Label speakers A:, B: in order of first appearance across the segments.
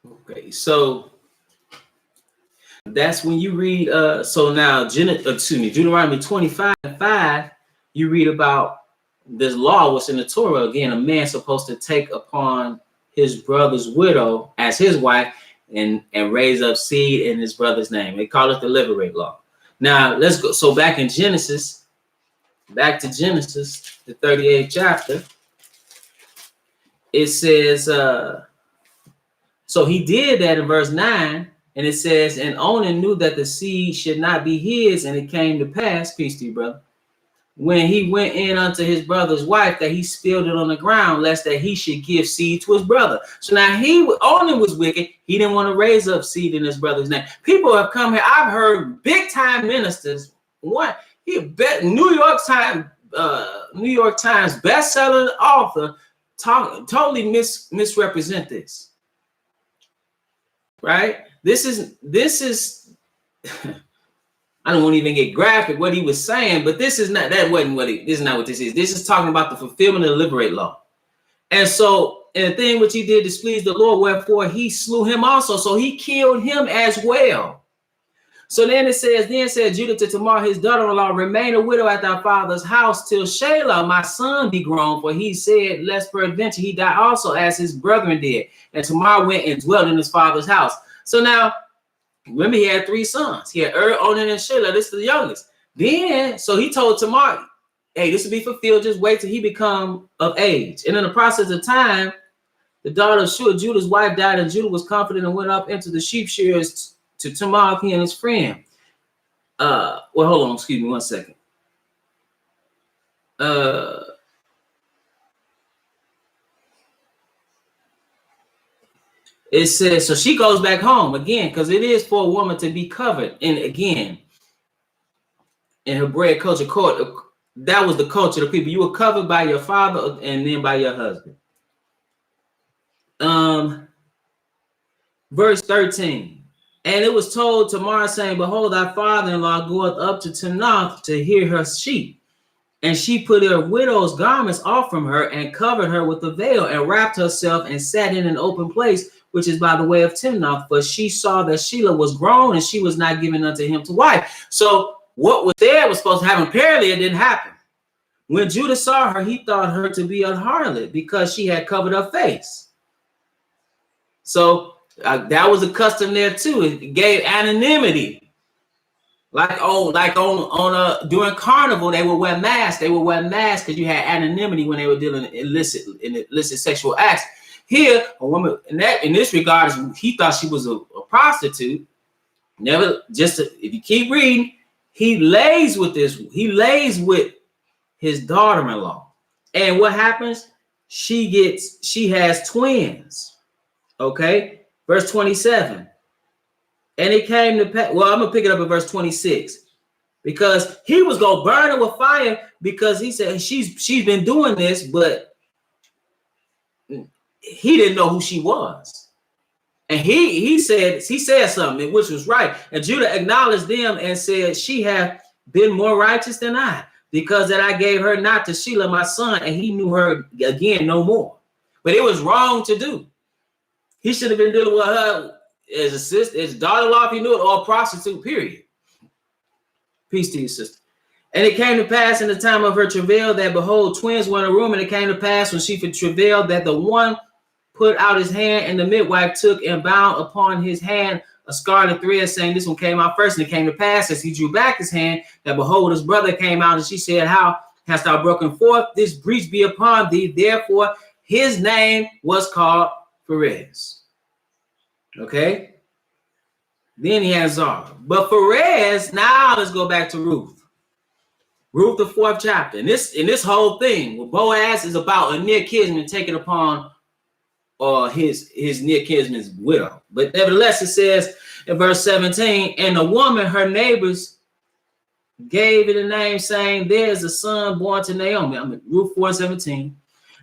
A: Okay, so that's when you read. So now, Deuteronomy 25:5. You read about this law was in the Torah. Again, a man supposed to take upon his brother's widow as his wife and raise up seed in his brother's name. They call it the Liberate law. Now let's go. So back to Genesis, the 38th chapter. It says, so he did that in verse 9, and it says, and Onan knew that the seed should not be his, and it came to pass, peace to you, brother, when he went in unto his brother's wife, that he spilled it on the ground, lest that he should give seed to his brother. So now Onan was wicked. He didn't want to raise up seed in his brother's name. People have come here. I've heard big time ministers. What he bet New York Times best-selling author totally misrepresent this. Right? This is I don't want to even get graphic what he was saying, but this is not what this is. This is talking about the fulfillment of the Liberate law. And so, and the thing which he did displeased the Lord, wherefore he slew him also. So he killed him as well. So then said Judah to Tamar, his daughter-in-law, remain a widow at thy father's house till Shelah, my son, be grown. For he said, lest peradventure he die also, as his brethren did. And Tamar went and dwelt in his father's house. So now, remember, he had 3 sons. He had Onan, and Shelah. This is the youngest. Then, so he told Tamar, hey, this will be fulfilled. Just wait till he become of age. And in the process of time, the daughter of Judah's wife died, and Judah was confident and went up into the sheep shearers to Tamar, he and his friend. Well, hold on. Excuse me 1 second. It says, so she goes back home again, because it is for a woman to be covered. And again, in Hebraic culture, that was the culture of the people. You were covered by your father and then by your husband. Verse 13. And it was told Tamar, saying, behold, thy father-in-law goeth up to Timnath to hear her sheep. And she put her widow's garments off from her and covered her with a veil and wrapped herself and sat in an open place, which is by the way of Timnath. For she saw that Shelah was grown and she was not given unto him to wife. So what was there was supposed to happen. Apparently it didn't happen. When Judah saw her, he thought her to be a harlot because she had covered her face. So that was a custom there too. It gave anonymity. Like during carnival, they would wear masks. They would wear masks because you had anonymity when they were dealing in illicit sexual acts. Here, a woman in this regard, he thought she was a prostitute. If you keep reading, he lays with his daughter-in-law. And what happens? She has twins. Okay. Verse 27. And it came to pass. Well, I'm going to pick it up at verse 26. Because he was going to burn her with fire, because he said she's been doing this, but he didn't know who she was. And he said something which was right. And Judah acknowledged them and said, she hath been more righteous than I, because that I gave her not to Shelah my son, and he knew her again no more. But it was wrong to do. He should have been dealing with her as a sister, as daughter-in-law, if he knew it, or a prostitute, period. Peace to you, sister. And it came to pass in the time of her travail that, behold, twins were in a room. And it came to pass when she travailed that the one put out his hand, and the midwife took and bound upon his hand a scarlet thread, saying, this one came out first. And it came to pass as he drew back his hand that, behold, his brother came out, and she said, how hast thou broken forth? This breach be upon thee. Therefore his name was called Perez. Okay. Then he has Zara. But Perez, now let's go back to Ruth. Ruth, the 4th chapter. And this whole thing with Boaz is about a near kinsman taken upon his near kinsman's widow. But nevertheless, it says in verse 17, and the woman, her neighbors, gave it a name, saying, there is a son born to Naomi. I'm in Ruth 4:17.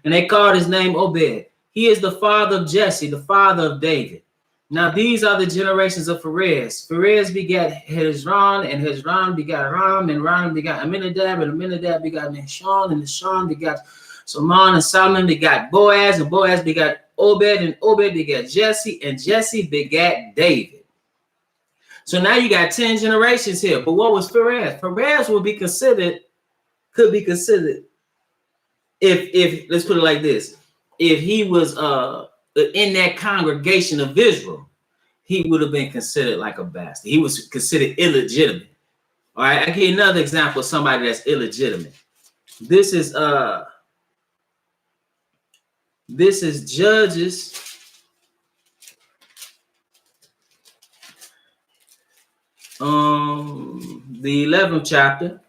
A: And they called his name Obed. He is the father of Jesse, the father of David. Now these are the generations of Perez. Perez begat Hezron, and Hezron begat Ram, and Ram begat Aminadab, and Aminadab begat Nahshon, and Nahshon begat Solomon, and Solomon begat Boaz, and Boaz begat Obed, and Obed begat Jesse, and Jesse begat David. So now you got 10 generations here. But what was Perez? Perez could be considered, if let's put it like this, if he was in that congregation of Israel, he would have been considered like a bastard. He was considered illegitimate. All right, I give you another example of somebody that's illegitimate. This is Judges. The 11th chapter.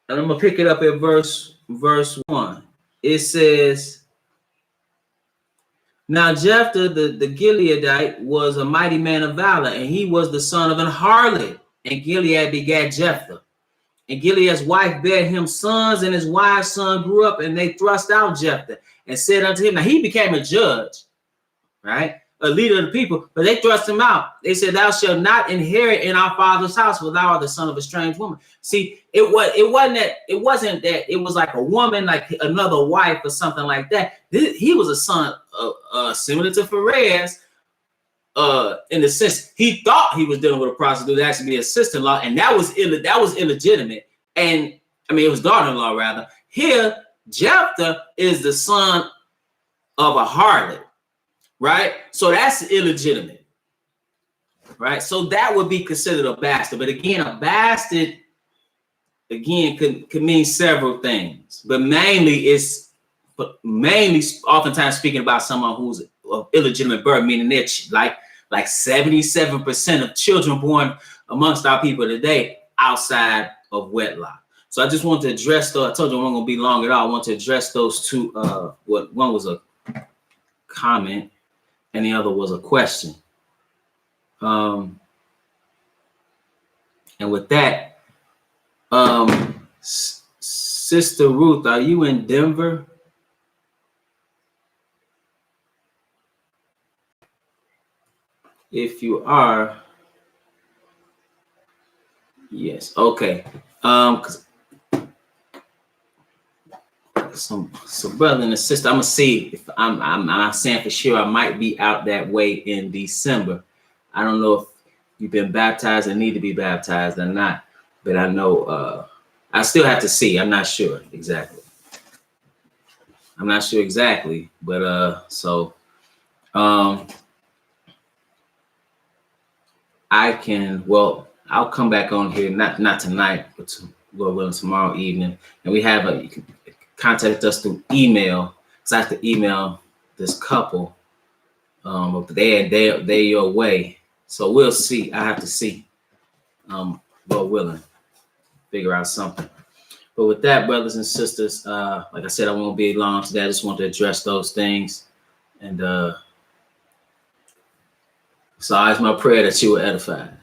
A: And I'm gonna pick it up at verse 1. It says, now Jephthah the Gileadite was a mighty man of valor, and he was the son of an harlot, and Gilead begat Jephthah. And Gilead's wife bare him sons, and his wife's son grew up, and they thrust out Jephthah and said unto him, now he became a judge, right? A leader of the people, but they thrust him out. They said, thou shalt not inherit in our father's house, for thou art the son of a strange woman. See, it wasn't that it was like a woman, like another wife or something like that. He was a son similar to Perez, in the sense he thought he was dealing with a prostitute, actually be a sister-in-law, and that was illegitimate. And I mean, it was daughter-in-law rather. Here, Jephthah is the son of a harlot, right? So that's illegitimate, right? So that would be considered a bastard. But again, a bastard could mean several things, but mainly oftentimes speaking about someone who's of illegitimate birth, meaning they're like 77% of children born amongst our people today outside of wedlock. So I just want to address those. I told you I wasn't going to be long at all. I want to address those two. One was a comment and the other was a question. And with that, Sister Ruth, are you in Denver? If you are, yes, okay. So brother and sister, I'm gonna see if I'm not saying for sure I might be out that way in December. I don't know if you've been baptized and need to be baptized or not, but I know I still have to see. I'm not sure exactly. But I'll come back on here, not tonight, but Lord willing, tomorrow evening. And we have you can contact us through email. Because I have to email this couple. But they're your way. So we'll see. I have to see. Lord willing, figure out something. But with that, brothers and sisters, like I said, I won't be long today. I just want to address those things. And so it's my prayer that you were edified.